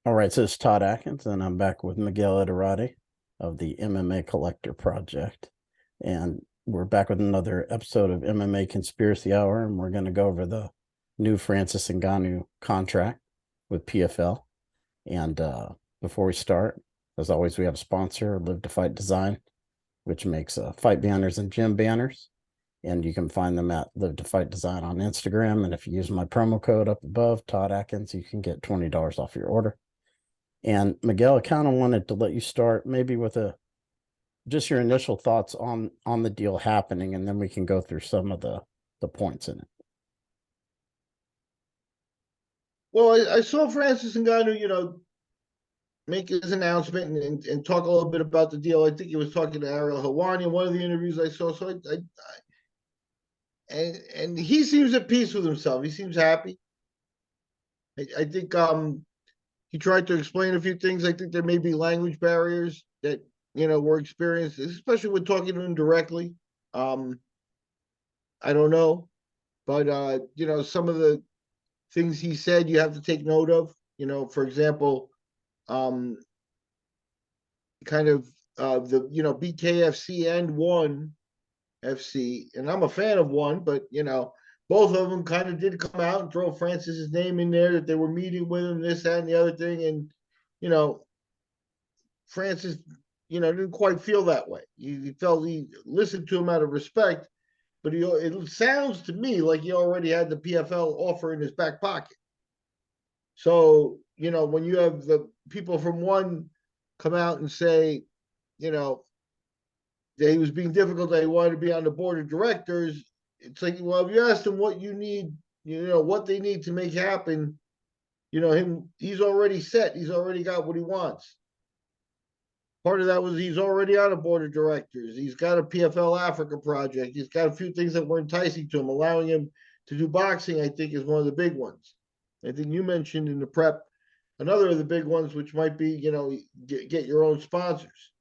All right, so it's Todd Atkins, and I'm back with Miguel Ederati of the MMA Collector Project. And we're back with another episode of MMA Conspiracy Hour, and we're going to go over the new Francis Ngannou contract with PFL. And before we start, as always, we have a sponsor, Live to Fight Design, which makes fight banners and gym banners. And you can find them at Live to Fight Design on Instagram. And if you use my promo code up above, Todd Atkins, you can get $20 off your order. And Miguel, I kind of wanted to let you start maybe with a just your initial thoughts on the deal happening, and then we can go through some of the points in it. Well, I saw Francis Ngannou, make his announcement and talk a little bit about the deal. I think he was talking to Ariel Helwani in one of the interviews I saw. So and he seems at peace with himself. He seems happy. I think he tried to explain a few things. I think there may be language barriers that were experienced, especially when talking to him directly. Um, I don't know, but some of the things he said you have to take note of. For example, um, kind of the BKFC and One FC, and I'm a fan of One, but both of them kind of did come out and throw Francis's name in there that they were meeting with him, this, that, and the other thing, and you know Francis, didn't quite feel that way. He felt he listened to him out of respect, but it sounds to me like he already had the PFL offer in his back pocket. So when you have the people from One come out and say, you know, that he was being difficult, that he wanted to be on the board of directors. It's like, well, if you asked him what you need, what they need to make happen, he's already set. He's already got what he wants. Part of that was he's already on a board of directors. He's got a PFL Africa project. He's got a few things that were enticing to him, allowing him to do boxing, I think, is one of the big ones. I think you mentioned in the prep another of the big ones, which might be, get your own sponsors.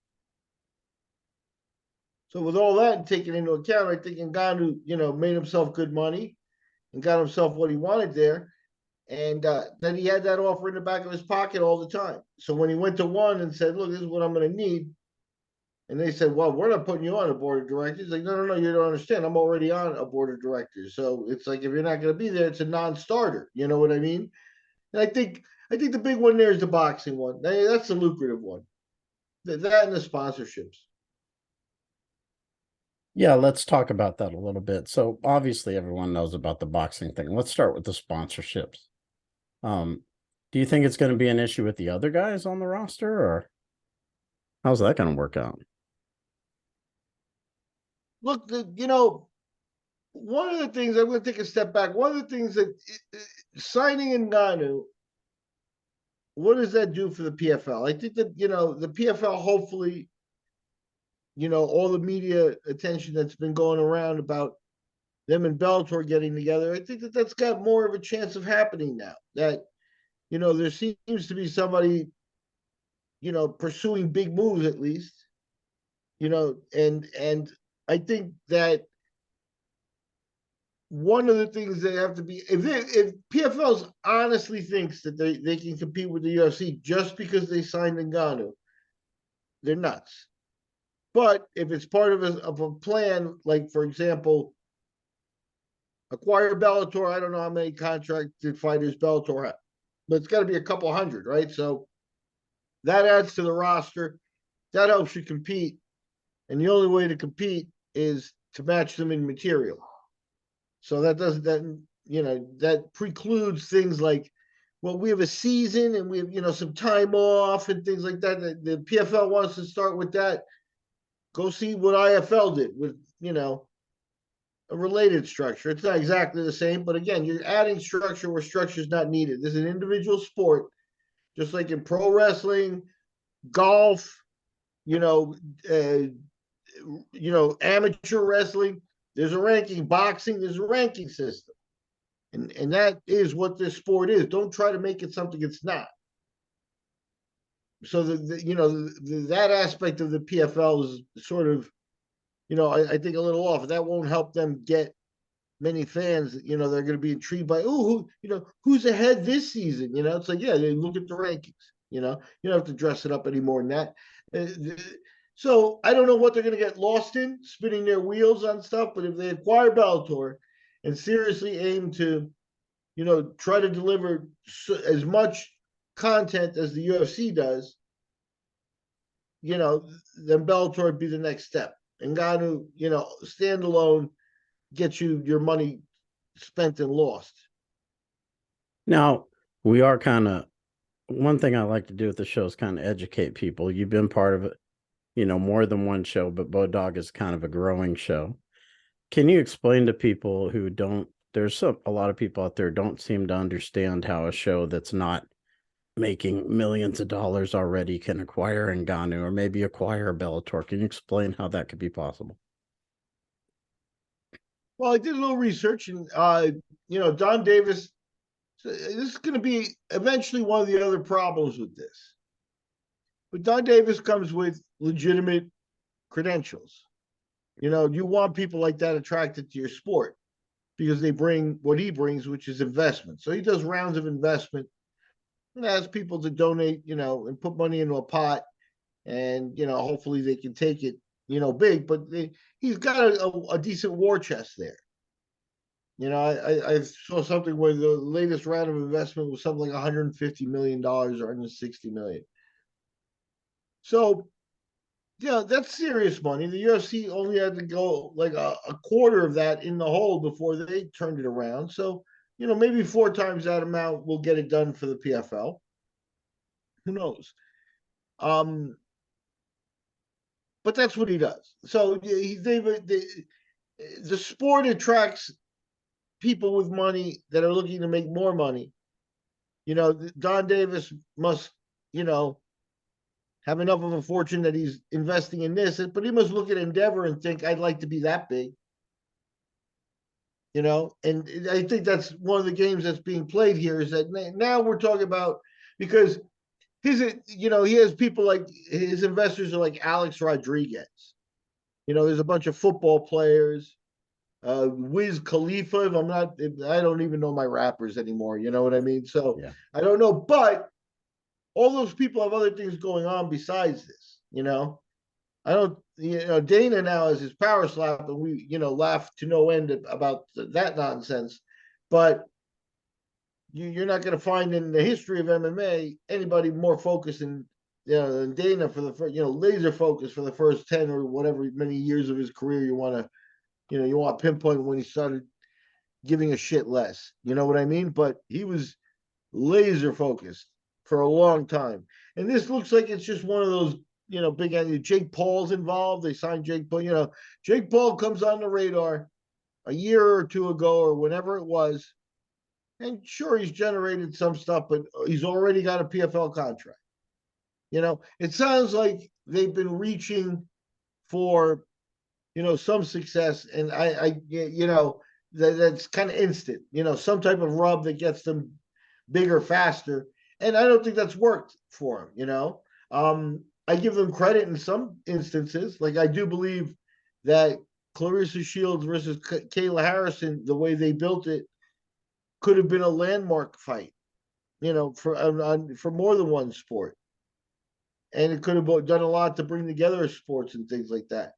So with all that taken into account, I think Ngannou, made himself good money and got himself what he wanted there. And then he had that offer in the back of his pocket all the time. So when he went to One and said, look, this is what I'm going to need. And they said, well, we're not putting you on a board of directors. He's like, no, no, no, you don't understand. I'm already on a board of directors. So it's like, if you're not going to be there, it's a non-starter. You know what I mean? And I think the big one there is the boxing one. That's the lucrative one. That and the sponsorships. Yeah, let's talk about that a little bit. So obviously everyone knows about the boxing thing. Let's start with the sponsorships. Um, do you think it's going to be an issue with the other guys on the roster, or how's that going to work out? Look, one of the things I'm going to take a step back. One of the things that signing Ngannou, what does that do for the PFL? I think that the PFL hopefully, all the media attention that's been going around about them and Bellator getting together. I think that that's got more of a chance of happening now. That there seems to be somebody pursuing big moves at least. And I think that one of the things they have to be if PFL honestly thinks that they can compete with the UFC just because they signed Ngannou, they're nuts. But if it's part of a plan, like for example, acquire Bellator, I don't know how many contracted fighters Bellator has, but it's got to be a couple hundred, right? So that adds to the roster. That helps you compete, and the only way to compete is to match them in material. So that precludes things like, well, we have a season and we have some time off and things like that. The PFL wants to start with that. Go see what IFL did with a related structure. It's not exactly the same, but again, you're adding structure where structure is not needed. This is an individual sport, just like in pro wrestling, golf, you know, uh, amateur wrestling. There's a ranking. Boxing, there's a ranking system. And that is what this sport is. Don't try to make it something it's not. So that aspect of the PFL is sort of, I think a little off. That won't help them get many fans, they're going to be intrigued by, who's ahead this season? It's like, yeah, they look at the rankings. You don't have to dress it up any more than that. So I don't know what they're going to get lost in, spinning their wheels on stuff. But if they acquire Bellator and seriously aim to, try to deliver as much content as the UFC does, then Bellator would be the next step. And Ngannou, standalone, gets you your money spent and lost. Now, we are kind of, one thing I like to do with the show is kind of educate people. You've been part of it, more than one show, but Bodog is kind of a growing show. Can you explain to people who don't, there's a lot of people out there don't seem to understand how a show that's not making millions of dollars already can acquire Ngannou or maybe acquire Bellator? Can you explain how that could be possible? Well, I did a little research, and Don Davis. This is going to be eventually one of the other problems with this. But Don Davis comes with legitimate credentials. You want people like that attracted to your sport because they bring what he brings, which is investment. So he does rounds of investment and asks people to donate, and put money into a pot, and hopefully they can take it, big. But he's got a decent war chest there. I saw something where the latest round of investment was something like $150 million or $160 million. So, that's serious money. The UFC only had to go like a quarter of that in the hole before they turned it around. So, maybe 4 times that amount will get it done for the PFL. Who knows? But that's what he does. So the sport attracts people with money that are looking to make more money. Don Davis must, have enough of a fortune that he's investing in this, but he must look at Endeavor and think, I'd like to be that big. And I think that's one of the games that's being played here, is that now we're talking about, because he has people like, his investors are like Alex Rodriguez. There's a bunch of football players, Wiz Khalifa. I don't even know my rappers anymore. You know what I mean? So Yeah. I don't know, but all those people have other things going on besides this. I don't. Dana now has his power slap, and we laugh to no end about that nonsense. But you're not going to find in the history of MMA anybody more focused than Dana for the first, laser focused for the first 10 or whatever many years of his career you want to. You want to pinpoint when he started giving a shit less. You know what I mean? But he was laser focused for a long time. And this looks like it's just one of those, big. Jake Paul's involved. They signed Jake Paul. Jake Paul comes on the radar a year or two ago or whenever it was. And sure, he's generated some stuff, but he's already got a PFL contract. It sounds like they've been reaching for some success, and that's kind of instant, some type of rub that gets them bigger faster. And I don't think that's worked for them. I give them credit in some instances. Like, I do believe that Clarissa Shields versus Kayla Harrison, the way they built it, could have been a landmark fight, for more than one sport. And it could have done a lot to bring together sports and things like that.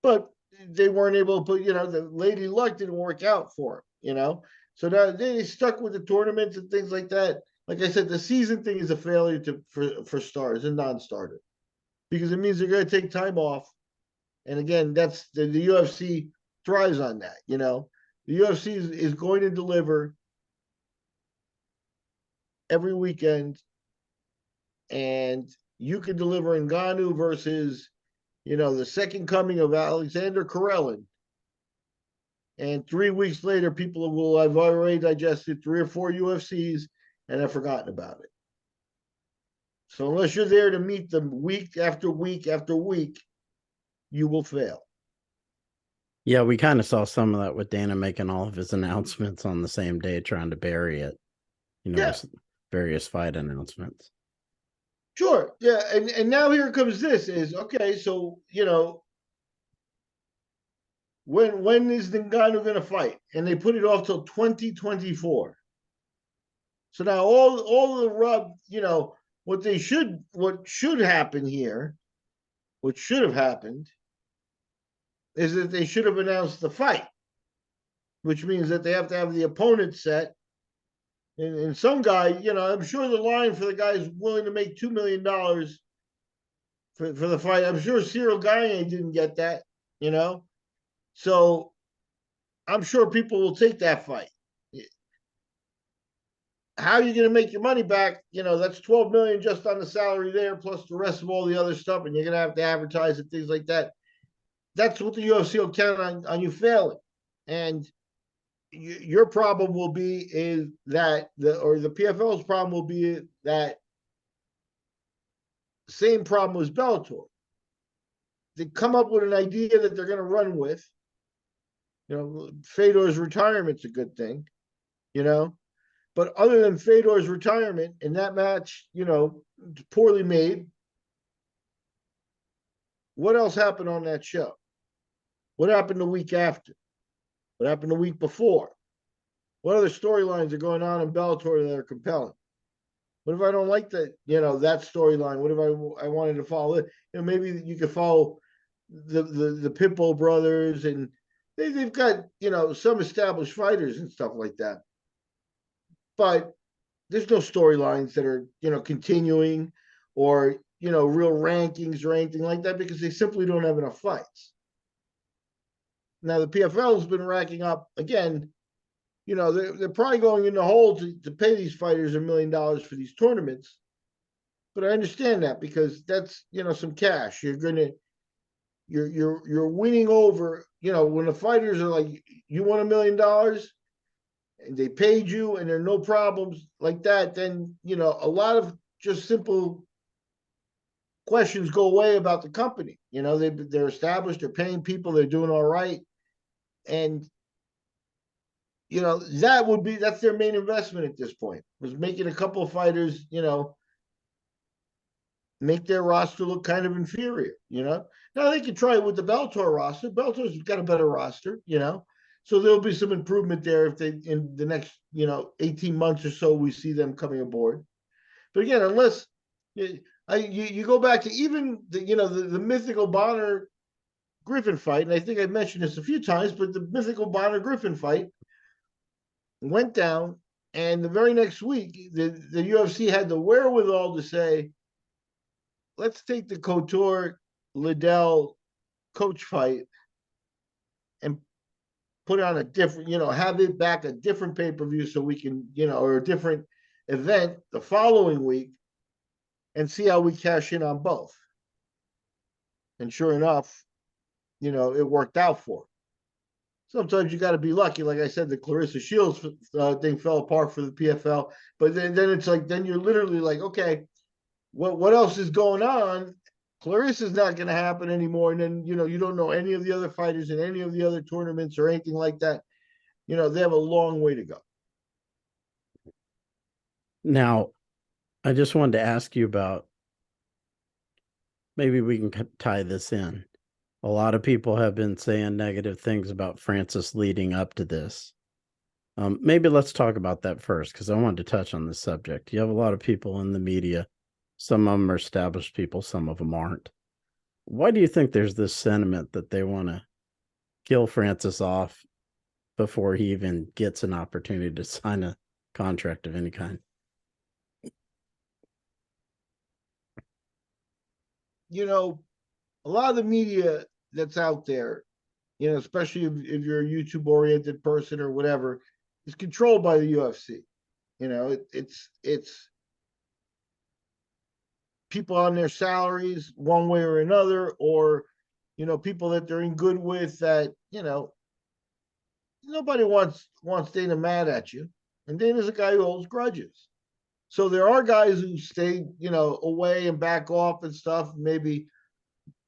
But they weren't able to put, the Lady Luck didn't work out for them, So now they stuck with the tournaments and things like that. Like I said, the season thing is a failure for stars and non-starter, because it means they're going to take time off. And again, that's the UFC thrives on that. The UFC is going to deliver every weekend, and you can deliver Ngannou versus, the second coming of Alexander Karelin. And 3 weeks later, people will have already digested 3 or 4 UFCs and have forgotten about it. So unless you're there to meet them week after week after week, you will fail. Yeah, we kind of saw some of that with Dana making all of his announcements on the same day, trying to bury it, with various fight announcements. Sure. Yeah. And now here comes this is, okay, so, when is Ngannou going to fight? And they put it off till 2024. So now all the rub, what should happen here, what should have happened, is that they should have announced the fight, which means that they have to have the opponent set. And some guy, I'm sure the line for the guy is willing to make $2 million for the fight. I'm sure Cyril Gagne didn't get that, you know. So I'm sure people will take that fight. How are you going to make your money back? That's 12 million just on the salary there, plus the rest of all the other stuff, and you're going to have to advertise and things like that. That's what the UFC will count on you failing. And your problem will be is that the PFL's problem will be that same problem as Bellator. They come up with an idea that they're going to run with. Fedor's retirement's a good thing, But other than Fedor's retirement and that match, poorly made, what else happened on that show? What happened the week after? What happened the week before? What other storylines are going on in Bellator that are compelling? What if I don't like that, that storyline? What if I wanted to follow it? Maybe you could follow the Pitbull brothers, and they've got, some established fighters and stuff like that. But there's no storylines that are, continuing or, real rankings or anything like that because they simply don't have enough fights. Now, the PFL has been racking up, again, they're probably going in the hole to pay these fighters $1 million for these tournaments. But I understand that because that's, some cash. You're winning over, when the fighters are like, you want $1 million and they paid you and there are no problems like that, then, a lot of just simple questions go away about the company. They're established, they're paying people, they're doing all right. And, that's their main investment at this point, was making a couple of fighters, make their roster look kind of inferior, Now they can try it with the Bellator roster. Bellator's got a better roster, So there'll be some improvement there if they, in the next, 18 months or so, we see them coming aboard. But again, unless you go back to even the mythical Bonner Griffin fight, and I think I mentioned this a few times, but the mythical Bonner Griffin fight went down, and the very next week, the UFC had the wherewithal to say, let's take the Couture Liddell coach fight and put on a different, have it back a different pay-per-view so we can, or a different event the following week and see how we cash in on both. And sure enough, it worked out for them. Sometimes you got to be lucky. Like I said, the Clarissa Shields thing fell apart for the PFL, but then it's like, then you're literally like, okay, what else is going on? Clarissa's not going to happen anymore. And then, you don't know any of the other fighters in any of the other tournaments or anything like that. They have a long way to go. Now, I just wanted to ask you about, maybe we can tie this in. A lot of people have been saying negative things about Francis leading up to this. Maybe let's talk about that first, because I wanted to touch on this subject. You have a lot of people in the media. Some of them are established people, some of them aren't. Why do you think there's this sentiment that they want to kill Francis off before he even gets an opportunity to sign a contract of any kind? A lot of the media that's out there, especially if you're a YouTube oriented person or whatever, is controlled by the UFC. It's people on their salaries one way or another, or people that they're in good with that, nobody wants Dana mad at you. And Dana's a guy who holds grudges. So there are guys who stay, away and back off and stuff, maybe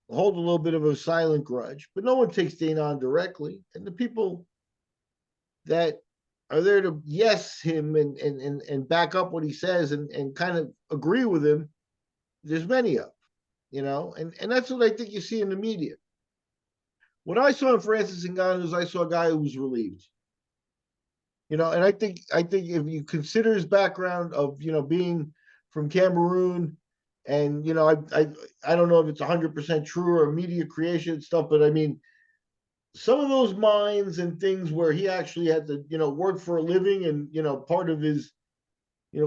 hold a little bit of a silent grudge, but no one takes Dana on directly. And the people that are there to yes him and back up what he says and kind of agree with him, there's many of, and that's what I think you see in the media. What I saw in Francis Ngannou is I saw a guy who was relieved. And I think if you consider his background of being from Cameroon, and I don't know if it's 100% true or media creation and stuff, but I mean some of those mines and things where he actually had to work for a living, and part of his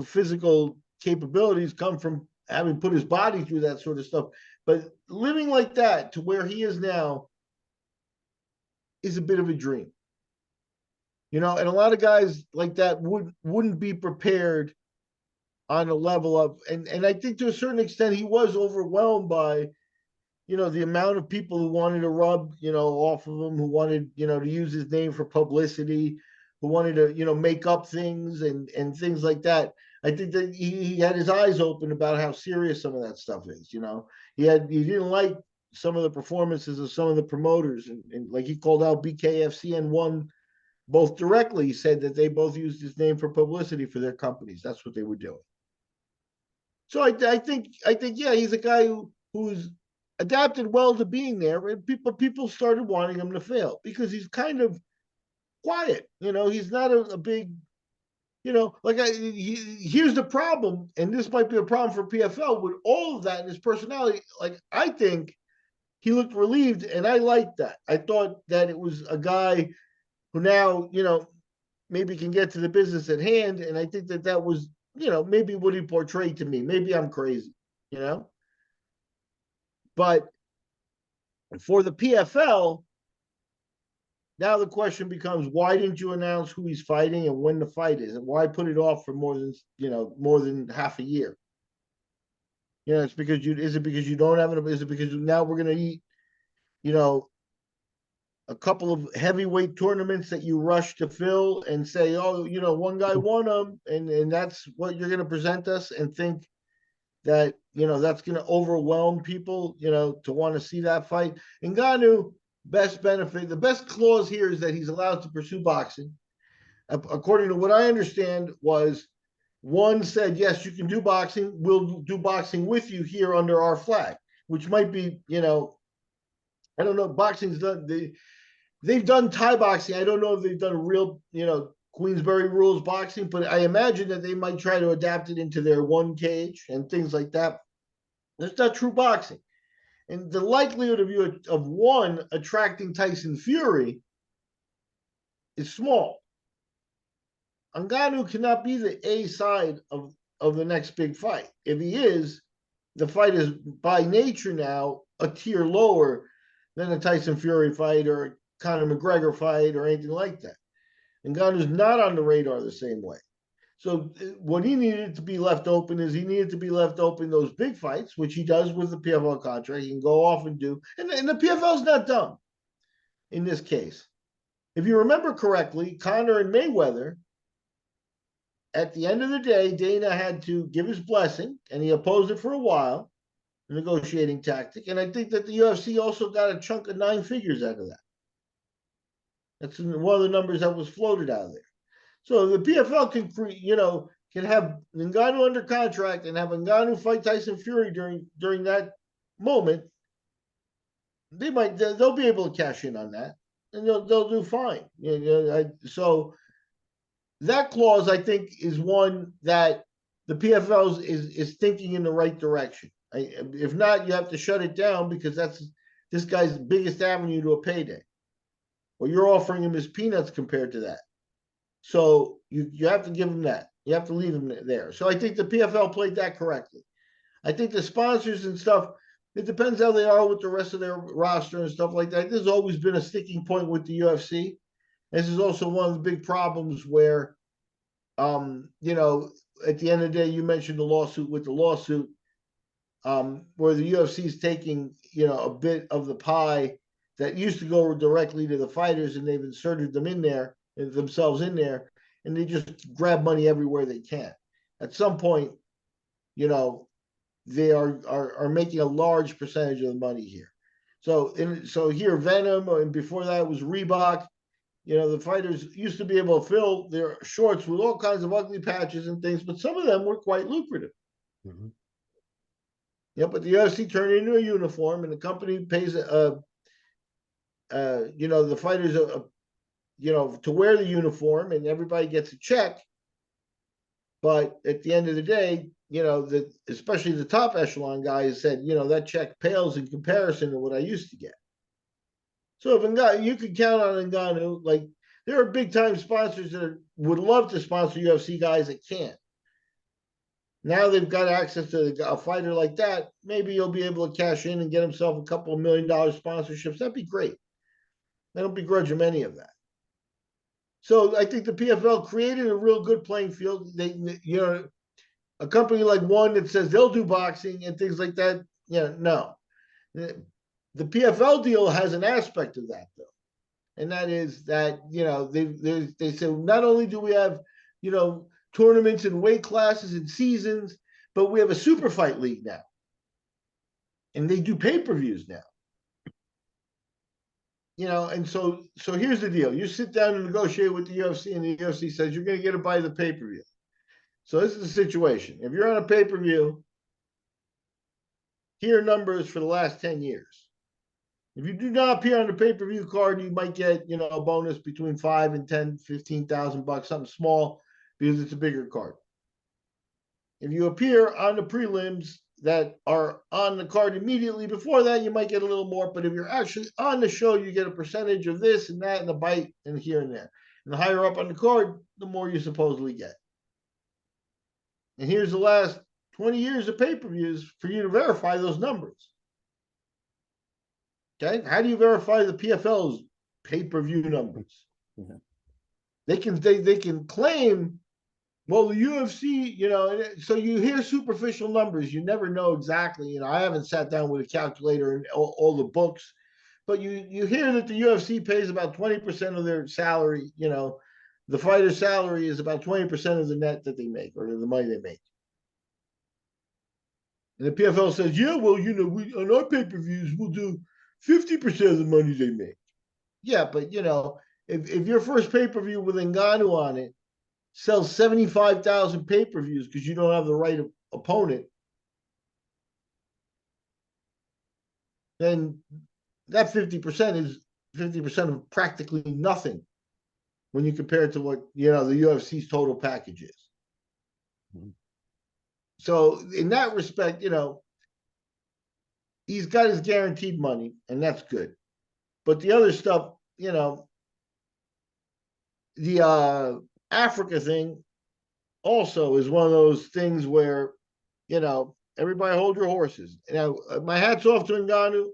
physical capabilities come from having put his body through that sort of stuff. But living like that to where he is now is a bit of a dream. And a lot of guys like that wouldn't be prepared on a level of, and I think to a certain extent he was overwhelmed by the amount of people who wanted to rub off of him, who wanted to use his name for publicity, who wanted to make up things and things like that. I think that he had his eyes open about how serious some of that stuff is. He didn't like some of the performances of some of the promoters, and like he called out BKFC and one both directly. He said that they both used his name for publicity for their companies. That's what they were doing. So I think yeah, he's a guy who's adapted well to being there, and people started wanting him to fail because he's kind of quiet. He's not a big. Here's the problem, and this might be a problem for PFL with all of that in his personality. Like I think he looked relieved, and I liked that. I thought that it was a guy who now maybe can get to the business at hand, and I think that was maybe what he portrayed to me. Maybe I'm crazy, you know. But for the PFL, now the question becomes, why didn't you announce who he's fighting and when the fight is, and why put it off for more than half a year? It's because is it because you don't have it? Is it because now we're going to eat, you know, a couple of heavyweight tournaments that you rush to fill and say, oh, one guy won them, and that's what you're going to present us, and think that that's going to overwhelm people, to want to see that fight. Ngannou, the best clause here is that he's allowed to pursue boxing. According to what I understand, was one said, yes, you can do boxing. We'll do boxing with you here under our flag, which might be, I don't know. Boxing's done. They've done Thai boxing. I don't know if they've done real, Queensberry rules boxing, but I imagine that they might try to adapt it into their one cage and things like that. That's not true boxing. And the likelihood of one attracting Tyson Fury is small. Ngannou cannot be the A side of the next big fight. If he is, the fight is by nature now a tier lower than a Tyson Fury fight or a Conor McGregor fight or anything like that. Ngannou's not on the radar the same way. So what he needed to be left open is he needed to be left open those big fights, which he does with the PFL contract. He can go off and do, and the PFL is not dumb in this case. If you remember correctly, Conor and Mayweather, at the end of the day, Dana had to give his blessing, and he opposed it for a while, a negotiating tactic. And I think that the UFC also got a chunk of 9 figures out of that. That's one of the numbers that was floated out of there. So the PFL can have Ngannou under contract and have Ngannou fight Tyson Fury during that moment. They'll be able to cash in on that, and they'll do fine. So that clause, I think, is one that the PFL is thinking in the right direction. If not, you have to shut it down because that's this guy's biggest avenue to a payday. Well, you're offering him his peanuts compared to that. So you have to give him that. You have to leave him there. So I think the PFL played that correctly. I think the sponsors and stuff, it depends how they are with the rest of their roster and stuff like that. There's always been a sticking point with the UFC. This is also one of the big problems where, at the end of the day, you mentioned the lawsuit with the lawsuit, where the UFC is taking, a bit of the pie that used to go directly to the fighters, and they've inserted themselves in there, and they just grab money everywhere they can. At some point, they are making a large percentage of the money here. So here, Venom, and before that was Reebok. The fighters used to be able to fill their shorts with all kinds of ugly patches and things, but some of them were quite lucrative. Mm-hmm. Yeah, but the UFC turned it into a uniform, and the company pays the fighters to wear the uniform and everybody gets a check. But at the end of the day, especially the top echelon guys said, that check pales in comparison to what I used to get. So if Ngannou, you could count on Ngannou, like there are big time sponsors that would love to sponsor UFC guys that can't. Now they've got access to a fighter like that. Maybe he'll be able to cash in and get himself a couple of $1 million sponsorships. That'd be great. I don't begrudge him any of that. So I think the PFL created a real good playing field. A company like one that says they'll do boxing and things like that. No. The PFL deal has an aspect of that though, and that is that they say not only do we have tournaments and weight classes and seasons, but we have a super fight league now, and they do pay-per-views now. And so here's the deal: you sit down and negotiate with the UFC, and the UFC says you're going to get to buy the pay-per-view. So this is the situation: if you're on a pay-per-view, here are numbers for the last 10 years. If you do not appear on the pay-per-view card, you might get, a bonus between $5,000 and $10,000, $15,000, something small, because it's a bigger card. If you appear on the prelims that are on the card immediately before that, you might get a little more. But if you're actually on the show, you get a percentage of this and that and the bite and here and there. And the higher up on the card, the more you supposedly get. And here's the last 20 years of pay-per-views for you to verify those numbers. Okay, how do you verify the PFL's pay-per-view numbers? Yeah. They can claim, well, the UFC, so you hear superficial numbers. You never know exactly. I haven't sat down with a calculator and all the books, but you hear that the UFC pays about 20% of their salary. The fighter's salary is about 20% of the net that they make or the money they make. And the PFL says, yeah, well, we on our pay-per-views, we'll do 50% of the money they make. Yeah, but if your first pay-per-view with Ngannou on it sells 75,000 pay-per-views because you don't have the right opponent, then that 50% is 50% of practically nothing when you compare it to what the UFC's total package is. Mm-hmm. So in that respect, he's got his guaranteed money, and that's good. But the other stuff, the Africa thing also is one of those things where, everybody hold your horses. Now, my hat's off to Ngannou.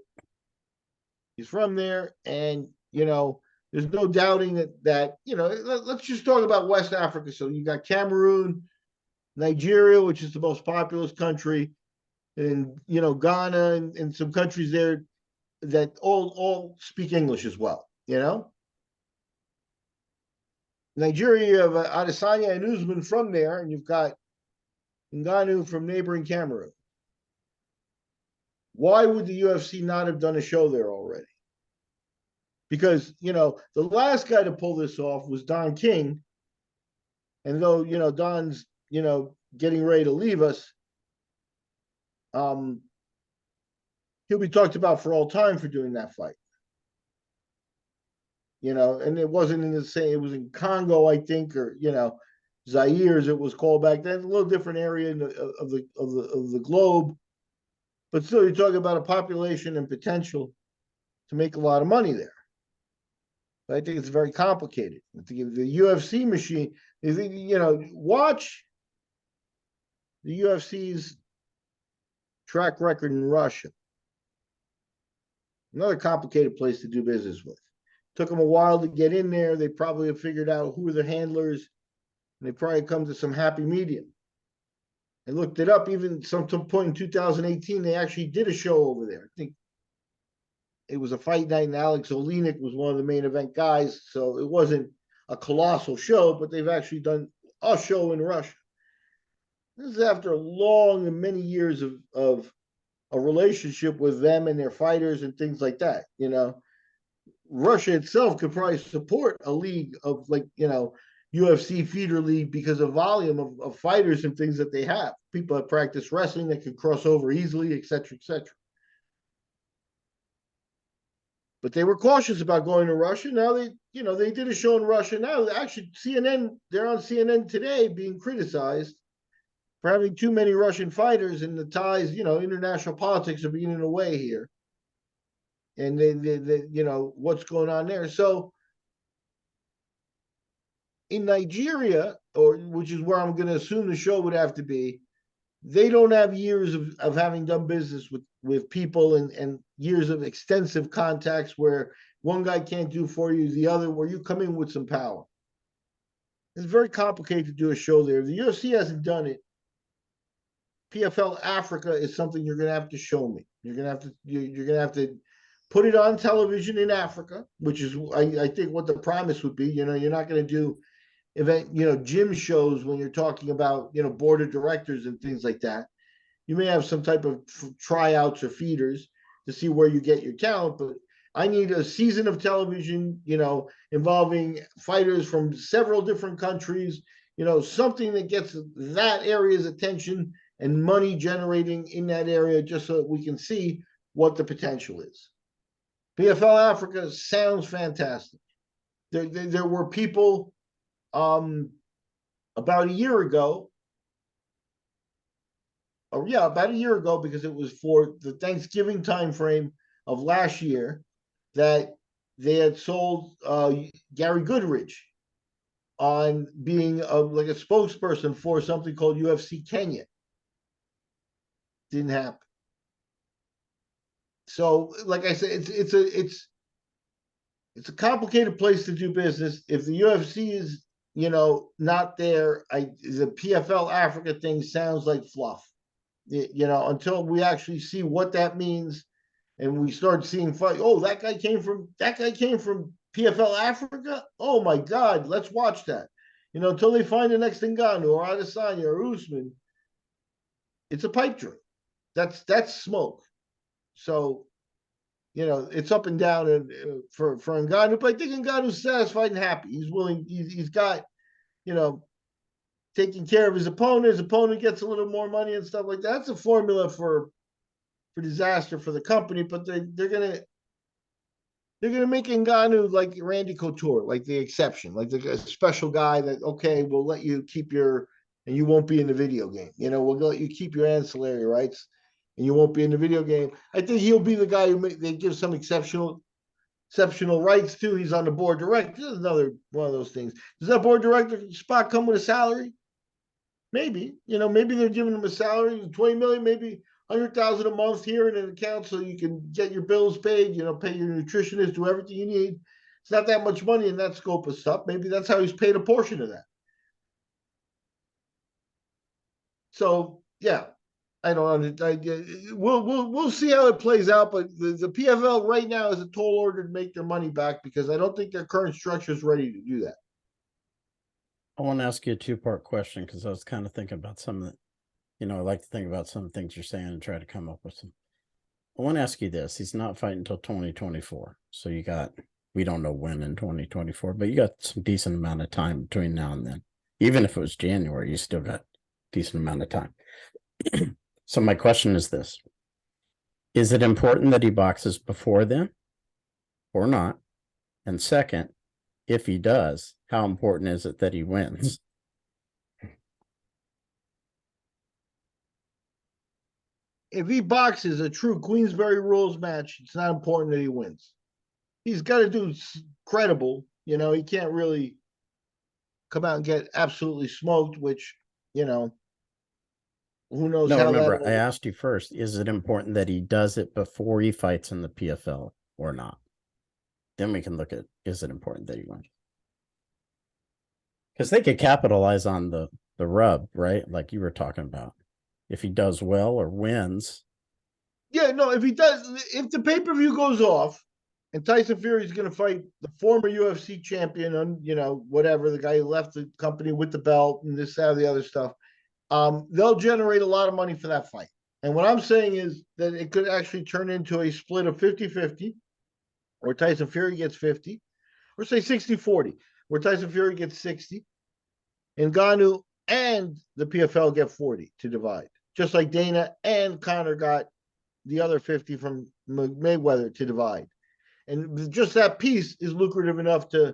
He's from there, and there's no doubting that let's just talk about West Africa. So you got Cameroon, Nigeria, which is the most populous country, and Ghana and some countries there that all speak English as well. Nigeria, you have Adesanya and Usman from there, and you've got Ngannou from neighboring Cameroon. Why would the UFC not have done a show there already? Because, the last guy to pull this off was Don King. And though, Don's, getting ready to leave us, he'll be talked about for all time for doing that fight. And it wasn't in the same, it was in Congo, I think, or, Zaire, as it was called back then, a little different area of the globe. But still, you're talking about a population and potential to make a lot of money there. But I think it's very complicated. The UFC machine, watch the UFC's track record in Russia. Another complicated place to do business with. Took them a while to get in there. They probably have figured out who are the handlers, and they probably come to some happy medium. I looked it up. Even some point in 2018, they actually did a show over there. I think it was a fight night, and Alex Olenek was one of the main event guys. So it wasn't a colossal show, but they've actually done a show in Russia. This is after long and many years of a relationship with them and their fighters and things like that. Russia itself could probably support a league of UFC feeder league because of volume of fighters and things that they have. People that practice wrestling that can cross over easily, et cetera, et cetera. but they were cautious about going to Russia. Now they did a show in Russia. Now actually CNN, they're on CNN today being criticized for having too many Russian fighters, and the ties, international politics are being in the way here. And they what's going on there. So in Nigeria, or which is where I'm going to assume the show would have to be, they don't have years of having done business with people and years of extensive contacts where one guy can't do for you the other, where you come in with some power. It's very complicated to do a show there. If the UFC hasn't done it, PFL Africa is something you're going to have to show me. You're going to have to put it on television in Africa, which is I think what the promise would be. You're not going to do gym shows when you're talking about board of directors and things like that. You may have some type of tryouts or feeders to see where you get your talent, but I need a season of television, involving fighters from several different countries, something that gets that area's attention and money generating in that area, just so that we can see what the potential is. PFL Africa sounds fantastic. There were people about a year ago. Oh yeah, about a year ago, because it was for the Thanksgiving timeframe of last year, that they had sold Gary Goodridge on being like a spokesperson for something called UFC Kenya. Didn't happen. So, like I said, it's a complicated place to do business. If the UFC is not there, the PFL Africa thing sounds like fluff. Until we actually see what that means, and we start seeing fight. Oh, that guy came from PFL Africa. Oh my God, let's watch that. Until they find the next Ngannou or Adesanya or Usman, it's a pipe dream. That's smoke. So, it's up and down for Ngannou, but I think Ngannou's satisfied and happy. He's willing. He's got, taking care of his opponent. His opponent gets a little more money and stuff like that. That's a formula for disaster for the company, but they're gonna make Ngannou like Randy Couture, like the exception, like the special guy that, okay, we'll let you keep and you won't be in the video game. We'll let you keep your ancillary rights, and you won't be in the video game. I think he'll be the guy who they give some exceptional rights to. He's on the board director. This is another one of those things. Does that board director spot come with a salary? Maybe, maybe they're giving him a salary, 20 million, maybe 100,000 a month here in an account so you can get your bills paid, pay your nutritionist, do everything you need. It's not that much money in that scope of stuff. Maybe that's how he's paid a portion of that. So yeah, I don't know. We'll see how it plays out, but the PFL right now is a tall order to make their money back, because I don't think their current structure is ready to do that. I want to ask you a two-part question, because I was kind of thinking about some of the, I like to think about some things you're saying and try to come up with some. I want to ask you this. He's not fighting until 2024. So we don't know when in 2024, but you got some decent amount of time between now and then. Even if it was January, you still got a decent amount of time. So my question is this. Is it important that he boxes before then or not? And second, if he does, how important is it that he wins? If he boxes a true Queensberry rules match, it's not important that he wins. He's got to do credible. He can't really come out and get absolutely smoked, which, who knows No, how remember, that. I asked you first, is it important that he does it before he fights in the PFL or not? Then we can look at, is it important that he wins? Because they could capitalize on the rub, right? Like you were talking about. If he does well or wins. Yeah, no, if the pay-per-view goes off and Tyson Fury is going to fight the former UFC champion, and whatever, the guy who left the company with the belt and this, that, the other stuff, they'll generate a lot of money for that fight. And what I'm saying is that it could actually turn into a split of 50-50, where Tyson Fury gets 50, or say 60-40, where Tyson Fury gets 60, and Ngannou and the PFL get 40 to divide, just like Dana and Conor got the other 50 from Mayweather to divide. And just that piece is lucrative enough to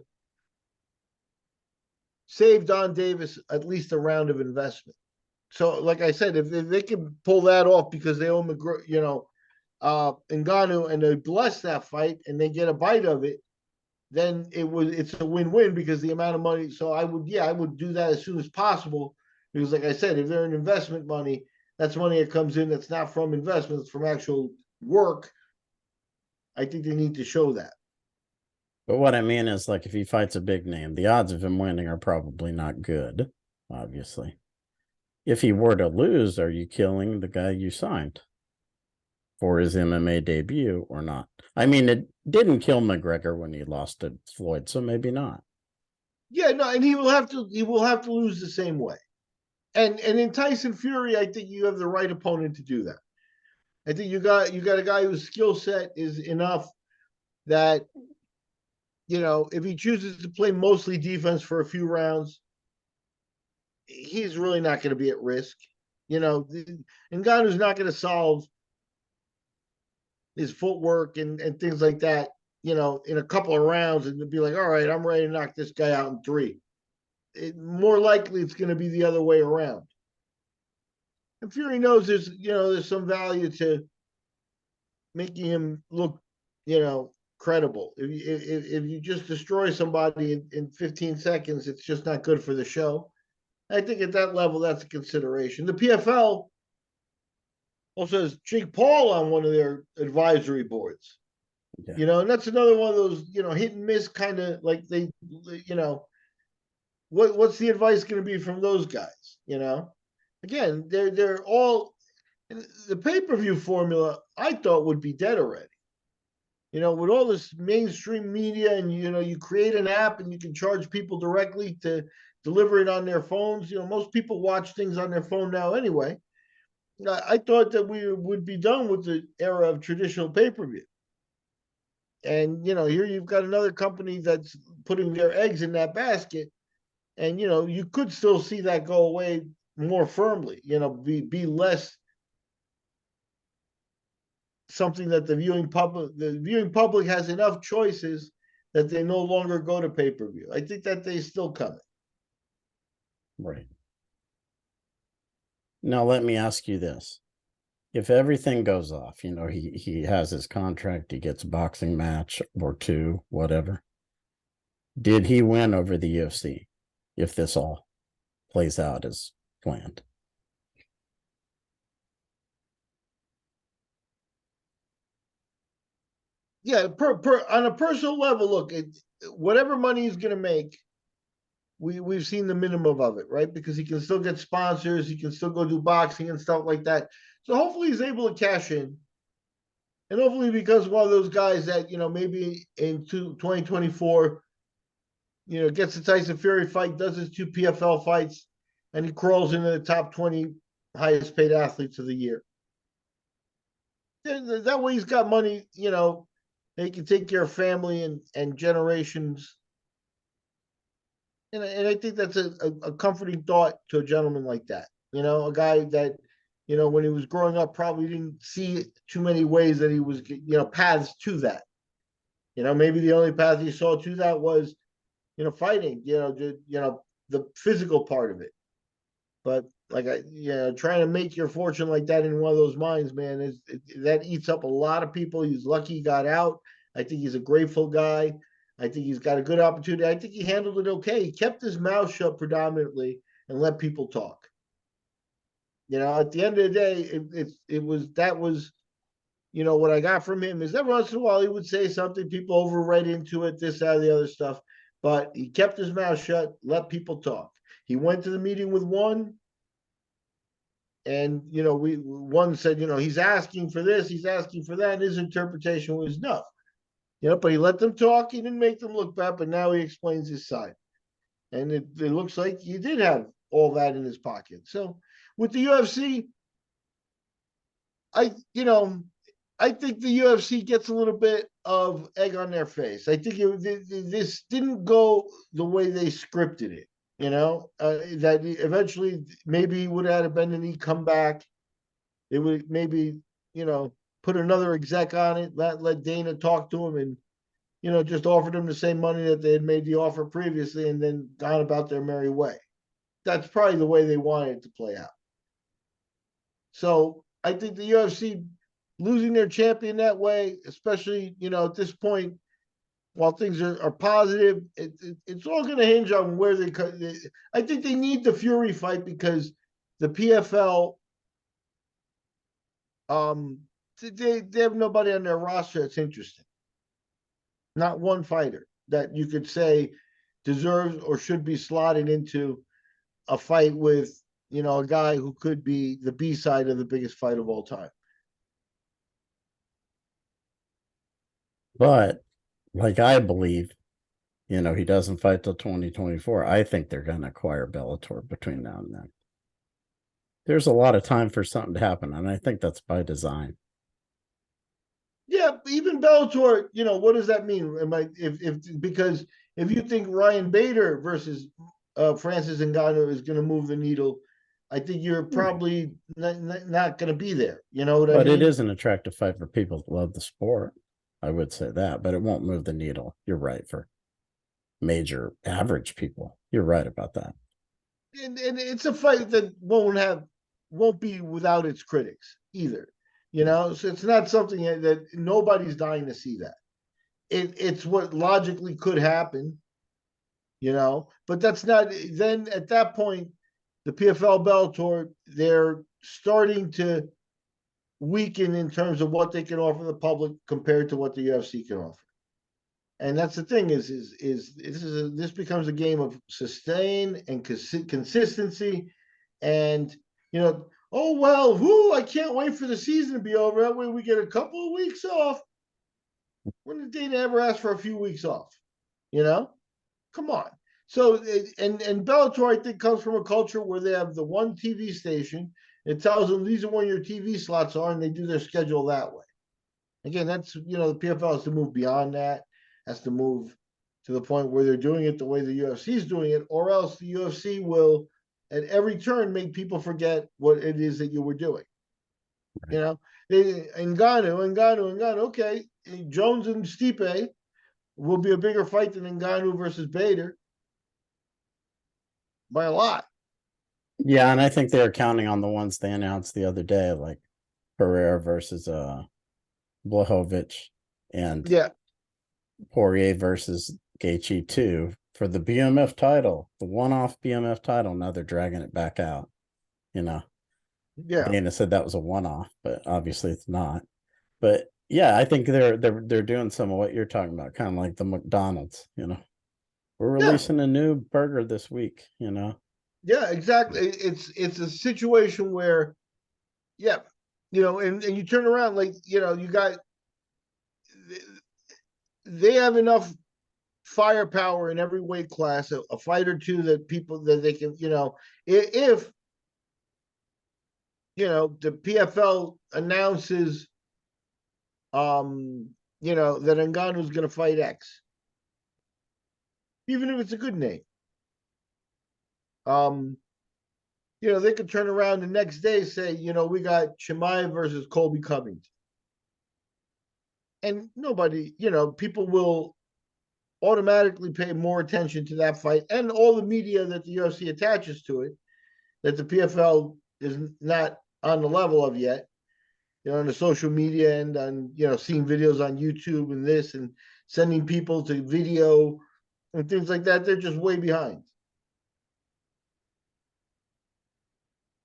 save Don Davis at least a round of investment. So, like I said, if they can pull that off because they own Ngannou, and they bless that fight and they get a bite of it, then it's a win-win because the amount of money. So I would do that as soon as possible because, like I said, if they're in investment money, that's money that comes in that's not from investments, from actual work. I think they need to show that. But what I mean is, like, if he fights a big name, the odds of him winning are probably not good, obviously. If he were to lose, are you killing the guy you signed for his MMA debut or not? I mean, it didn't kill McGregor when he lost to Floyd, so maybe not. Yeah, no, and he will have to lose the same way. And in Tyson Fury, I think you have the right opponent to do that. I think you got a guy whose skill set is enough that if he chooses to play mostly defense for a few rounds, he's really not going to be at risk. Ngannou's not going to solve his footwork and things like that, in a couple of rounds and be like, all right, I'm ready to knock this guy out in 3. More likely it's going to be the other way around. And Fury knows there's some value to making him look, credible. If you just destroy somebody in 15 seconds, it's just not good for the show. I think at that level, that's a consideration. The PFL also has Jake Paul on one of their advisory boards. Yeah. And that's another one of those, hit and miss kind of like what's the advice going to be from those guys? Again, they're all the pay-per-view formula. I thought would be dead already. With all this mainstream media, and you create an app and you can charge people directly to deliver it on their phones. Most people watch things on their phone now anyway. I thought that we would be done with the era of traditional pay-per-view. And here you've got another company that's putting their eggs in that basket, and you could still see that go away more firmly. Be less something that the viewing public has enough choices that they no longer go to pay-per-view. I think that they still coming. Right. Now let me ask you this. If everything goes off, he has his contract, he gets a boxing match or 2, whatever. Did he win over the UFC if this all plays out as planned? Yeah, on a personal level, look, whatever money he's going to make, we've seen the minimum of it, right? Because he can still get sponsors, he can still go do boxing and stuff like that. So hopefully he's able to cash in. And hopefully because one of those guys that, maybe in 2024, gets the Tyson Fury fight, does his 2 PFL fights, and he crawls into the top 20 highest paid athletes of the year. That way he's got money, they can take care of family and generations. And I think that's a comforting thought to a gentleman like that. A guy that, when he was growing up, probably didn't see too many ways that he was, paths to that. Maybe the only path he saw to that was, fighting, the physical part of it. But trying to make your fortune like that in one of those mines, man, that eats up a lot of people. He's lucky he got out. I think he's a grateful guy. I think he's got a good opportunity. I think he handled it okay. He kept his mouth shut predominantly and let people talk. At the end of the day, that was what I got from him is every once in a while he would say something, people overread into it, this, that, the other stuff. But he kept his mouth shut, let people talk. He went to the meeting with one, and one said, he's asking for this, he's asking for that. And his interpretation was no. But he let them talk. He didn't make them look bad, but now he explains his side. And it looks like he did have all that in his pocket. So with the UFC, I think the UFC gets a little bit of egg on their face. I think this didn't go the way they scripted it. That eventually maybe he would have had a bend the knee, come back. They would maybe, put another exec on it, let Dana talk to him and just offered them the same money that they had made the offer previously and then gone about their merry way. That's probably the way they wanted it to play out. So I think the UFC losing their champion that way, especially, at this point, while things are positive, it's all going to hinge on where they. I think they need the Fury fight because the PFL, they have nobody on their roster that's interesting. Not one fighter that you could say deserves or should be slotted into a fight with, a guy who could be the B side of the biggest fight of all time. But like I believe, he doesn't fight till 2024. I think they're going to acquire Bellator between now and then. There's a lot of time for something to happen, and I think that's by design. Yeah, even Bellator, what does that mean? Because if you think Ryan Bader versus Francis Ngannou is going to move the needle, I think you're probably not going to be there. You know what I But mean? it is an attractive fight for people who love the sport. I would say that, but it won't move the needle. You're right for major average people. You're right about that. And it's a fight that won't be without its critics either. So it's not something that nobody's dying to see that. It's what logically could happen, but that's not. Then at that point, the PFL Bellator, they're starting to weaken in terms of what they can offer the public compared to what the UFC can offer. And that's the thing this becomes a game of sustain and consistency, and oh well, I can't wait for the season to be over. That way we get a couple of weeks off. When did Dana ever ask for a few weeks off? Come on. So and Bellator, I think, comes from a culture where they have the one TV station. It tells them these are when your TV slots are, and they do their schedule that way. Again, that's the PFL has to move beyond that, has to move to the point where they're doing it the way the UFC is doing it, or else the UFC will at every turn make people forget what it is that you were doing. Right. Ngannou. Okay, Jones and Stipe will be a bigger fight than Ngannou versus Bader by a lot. Yeah, and I think they're counting on the ones they announced the other day, like Pereira versus Blachowicz and Poirier versus Gaethje too for the BMF title, the one-off BMF title. Now they're dragging it back out. Dana said that was a one-off, but obviously it's not. But yeah, I think they're doing some of what you're talking about, kind of like the McDonald's. We're releasing a new burger this week. Yeah, exactly. It's a situation where, and you turn around like you got they have enough firepower in every weight class, a fight or two that people that they can, if the PFL announces, that Ngannou is going to fight X, even if it's a good name. They could turn around the next day and say, we got Chimaev versus Colby Covington. And nobody, people will automatically pay more attention to that fight and all the media that the UFC attaches to it, that the PFL is not on the level of yet, on the social media and on, seeing videos on YouTube and this and sending people to video and things like that. They're just way behind.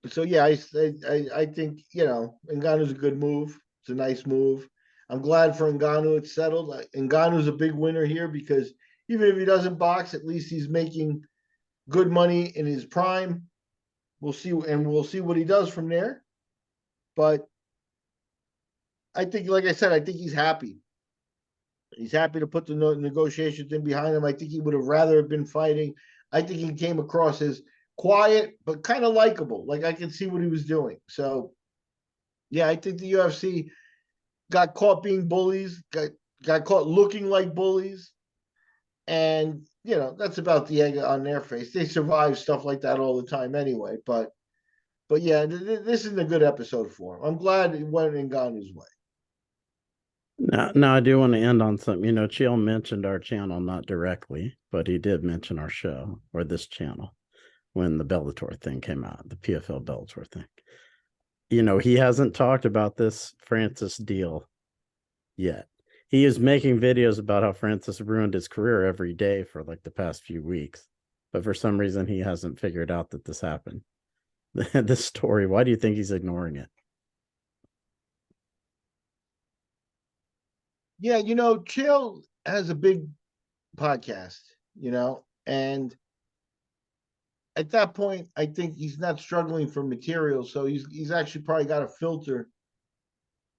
So yeah, I think Ngannou's a good move. It's a nice move. I'm glad for Ngannou it's settled. Ngannou's a big winner here because even if he doesn't box, at least he's making good money in his prime. We'll see what he does from there. But I think, like I said, I think he's happy. He's happy to put the negotiations in behind him. I think he would have rather have been fighting. I think he came across as quiet but kind of likable. Like I could see what he was doing. So yeah, I think the UFC got caught being bullies, got caught looking like bullies. And that's about the egg on their face. They survive stuff like that all the time anyway. But yeah, this isn't a good episode for him. I'm glad it went in Ngannou's way. Now I do want to end on something. Chael mentioned our channel, not directly, but he did mention our show or this channel when the Bellator thing came out, the PFL Bellator thing. He hasn't talked about this Francis deal yet. He is making videos about how Francis ruined his career every day for like the past few weeks. But for some reason, he hasn't figured out that this happened. This story, why do you think he's ignoring it? Yeah, Chill has a big podcast, and at that point, I think he's not struggling for material, so he's actually probably got a filter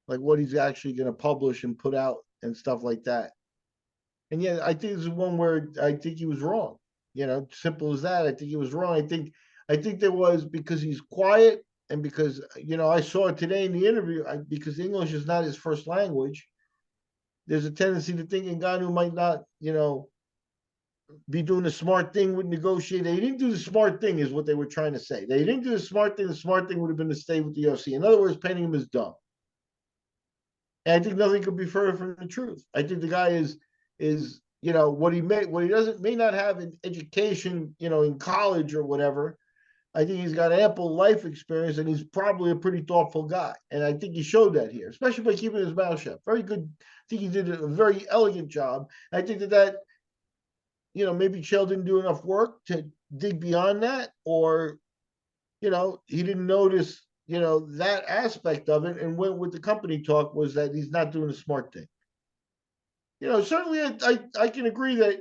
like what he's actually going to publish and put out and stuff like that. And yeah, I think this is one where I think he was wrong. Simple as that. I think he was wrong. I think there was because he's quiet and because I saw it today in the interview because English is not his first language. There's a tendency to think Ngannou might not, be doing the smart thing with negotiate. They didn't do the smart thing, is what they were trying to say. They didn't do the smart thing. The smart thing would have been to stay with the UFC. In other words, painting him as dumb. And I think nothing could be further from the truth. I think the guy is what he doesn't may not have in education, in college or whatever. I think he's got ample life experience and he's probably a pretty thoughtful guy. And I think he showed that here, especially by keeping his mouth shut. Very good. I think he did a very elegant job. I think that maybe Chael didn't do enough work to dig beyond that, or, he didn't notice, that aspect of it and went with the company talk was that he's not doing a smart thing. Certainly I can agree that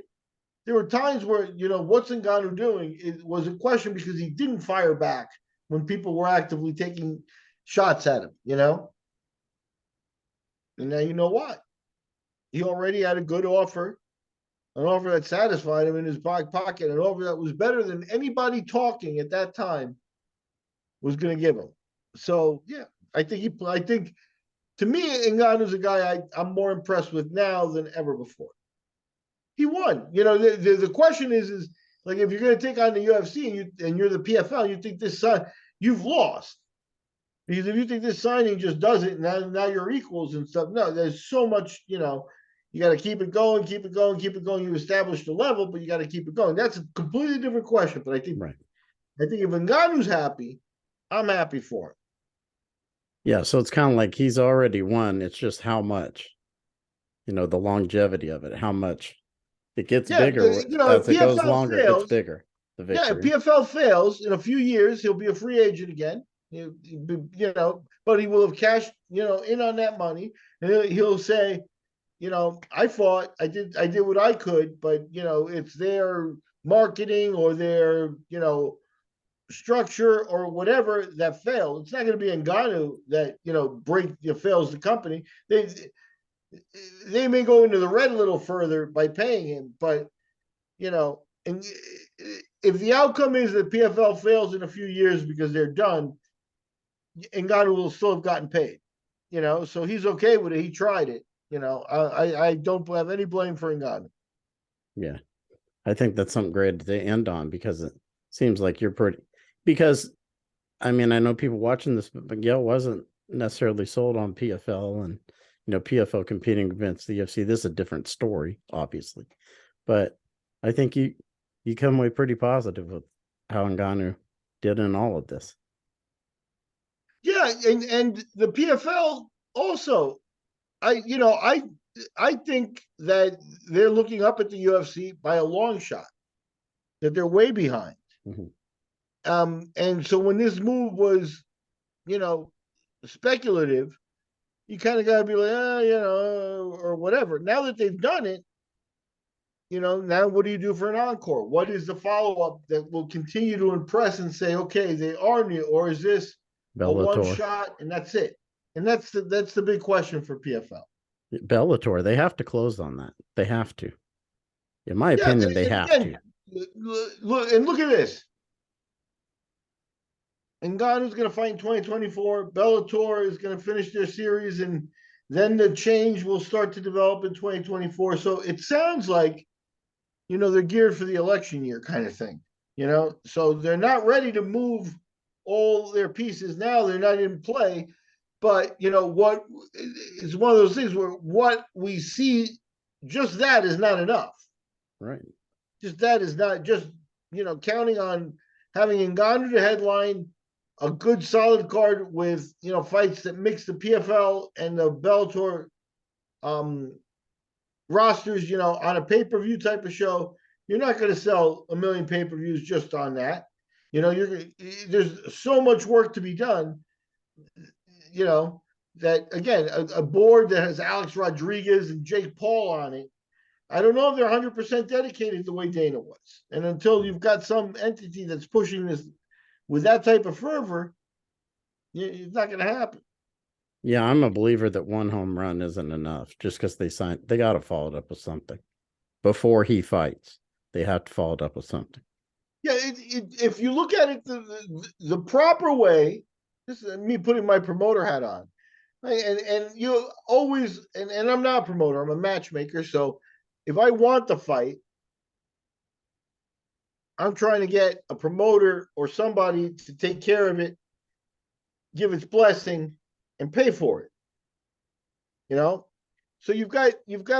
there were times where, what's Ngannou doing? It was a question because he didn't fire back when people were actively taking shots at him. And now you know what? He already had a good offer, an offer that satisfied him in his back pocket, an offer that was better than anybody talking at that time was going to give him. So yeah, I think to me, Ngannou's a guy I'm more impressed with now than ever before. He won. The question is like if you're going to take on the UFC and you're the PFL, you think you've lost. Because if you think this signing just does it, now you're equals and stuff. No, there's so much, you got to keep it going, keep it going, keep it going. You establish the level, but you got to keep it going. That's a completely different question. But Right. I think if Ngannou's happy, I'm happy for him. Yeah, so it's kind of like he's already won. It's just how much, the longevity of it, how much it gets Yeah, bigger if as it goes PFL longer, it gets fails, bigger, the yeah, if victory. PFL fails in a few years, he'll be a free agent again. But he will have cashed, in on that money, and he'll say, I fought, I did what I could, but it's their marketing or their, structure or whatever that failed. It's not going to be Ngannou that fails the company. They may go into the red a little further by paying him, but and if the outcome is that PFL fails in a few years because they're done, Ngannou will still have gotten paid. So he's okay with it. He tried it. I don't have any blame for Ngannou. Yeah. I think that's something great to end on because it seems like you're pretty. Because, I mean, I know people watching this, but Miguel wasn't necessarily sold on PFL and, PFL competing against the UFC. This is a different story, obviously. But I think you come away pretty positive with how Ngannou did in all of this. Yeah, and the PFL also, I think that they're looking up at the UFC by a long shot, that they're way behind. Mm-hmm. And so when this move was, speculative, you kind of got to be like, or whatever. Now that they've done it, now what do you do for an encore? What is the follow up that will continue to impress and say, okay, they are new, or is this a one Bellator. shot and that's it? And that's the big question for PFL. Bellator, they have to close on that. They have to. In my Yeah, opinion, they and have again, to. look at this. Ngannou's going to fight in 2024. Bellator is going to finish their series, and then the change will start to develop in 2024. So it sounds like, they're geared for the election year kind of thing. So they're not ready to move all their pieces now. They're not in play, But what it's one of those things where what we see, just that is not enough. Right. Just that is not just counting on having Ngannou to headline a good solid card with fights that mix the PFL and the Bellator rosters, on a pay-per-view type of show. You're not going to sell 1 million pay-per-views just on that. There's so much work to be done. That again, a board that has Alex Rodriguez and Jake Paul on it. I don't know if they're 100% dedicated the way Dana was. And until you've got some entity that's pushing this with that type of fervor, it's not going to happen. Yeah, I'm a believer that one home run isn't enough. Just because they got to follow it up with something before he fights. They have to follow it up with something. Yeah, if you look at it the proper way, this is me putting my promoter hat on, and you always and I'm not a promoter, I'm a matchmaker. So if I want the fight, I'm trying to get a promoter or somebody to take care of it, give its blessing, and pay for it. So you've got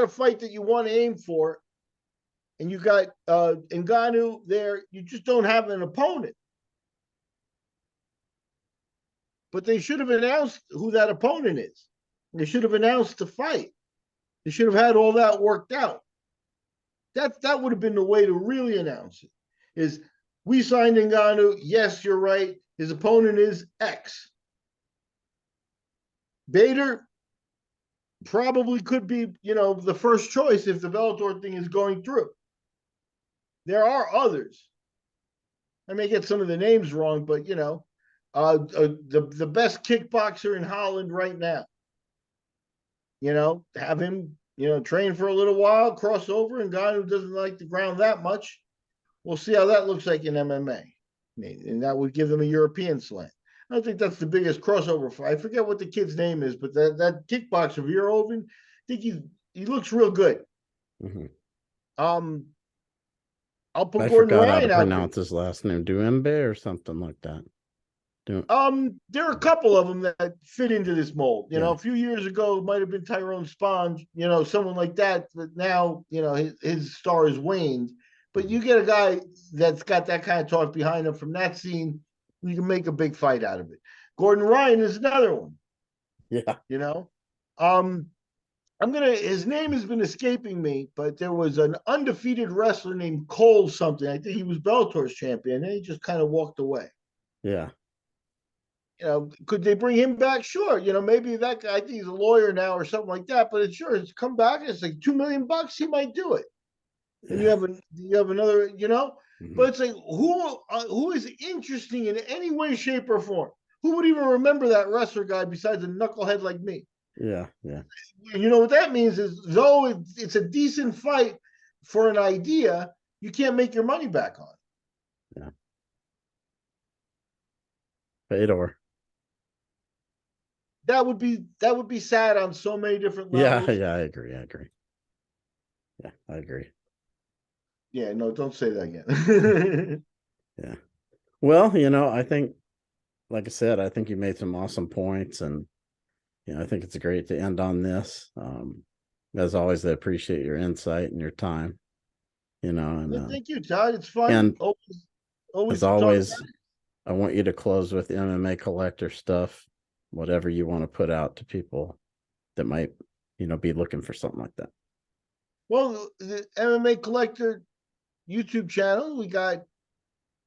a fight that you want to aim for, and you got Ngannou there. You just don't have an opponent. But they should have announced who that opponent is. They should have announced the fight. They should have had all that worked out. That would have been the way to really announce it. Is we signed Ngannou. Yes, you're right. His opponent is X. Bader probably could be, the first choice if the Bellator thing is going through. There are others. I may get some of the names wrong, but the best kickboxer in Holland right now. Have him, train for a little while, cross over, and guy who doesn't like the ground that much. We'll see how that looks like in MMA. And that would give them a European slant. I think that's the biggest crossover fight. I forget what the kid's name is, but that kickboxer, Verhoeven, I think he looks real good. Mm-hmm. I'll put I Gordon forgot how Ryan to out pronounce his last name. Duembe or something like that. there. There are a couple of them that fit into this mold. Yeah. A few years ago, it might have been Tyrone Sponge, someone like that. But now, his star has waned. But you get a guy that's got that kind of talk behind him from that scene, you can make a big fight out of it. Gordon Ryan is another one. Yeah. His name has been escaping me, but there was an undefeated wrestler named Cole something. I think he was Bellator's champion, and he just kind of walked away. Yeah. Could they bring him back? Sure. Maybe that guy, I think he's a lawyer now or something like that, but it's come back. It's like $2 million. He might do it. And you have another, Mm-hmm. but it's like who is interesting in any way, shape, or form? Who would even remember that wrestler guy besides a knucklehead like me? Yeah, yeah. What that means is, though it's a decent fight for an idea, you can't make your money back on. Yeah. Fedor. That would be sad on so many different levels. Yeah, I agree. Yeah, I agree. Yeah, no, don't say that again. Yeah. Well, I think, like I said, I think you made some awesome points, and I think it's great to end on this. As always, I appreciate your insight and your time. And thank you, Todd. It's fun. And always as always, I want you to close with MMA collector stuff, whatever you want to put out to people that might, be looking for something like that. Well, the MMA collector YouTube channel, we got a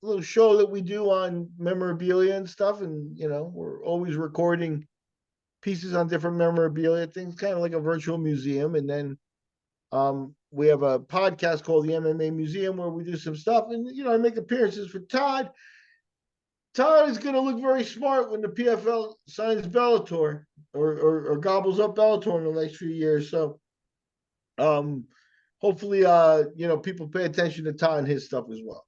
little show that we do on memorabilia and stuff, and we're always recording pieces on different memorabilia things, kind of like a virtual museum. And then we have a podcast called the MMA Museum where we do some stuff, and I make appearances for Todd. Todd is going to look very smart when the PFL signs Bellator or gobbles up Bellator in the next few years. So hopefully people pay attention to Todd and his stuff as well.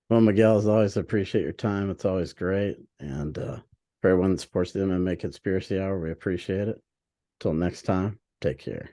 Well, Miguel, as always, I appreciate your time. It's always great. And for everyone that supports the MMA Conspiracy Hour, we appreciate it. Till next time, take care.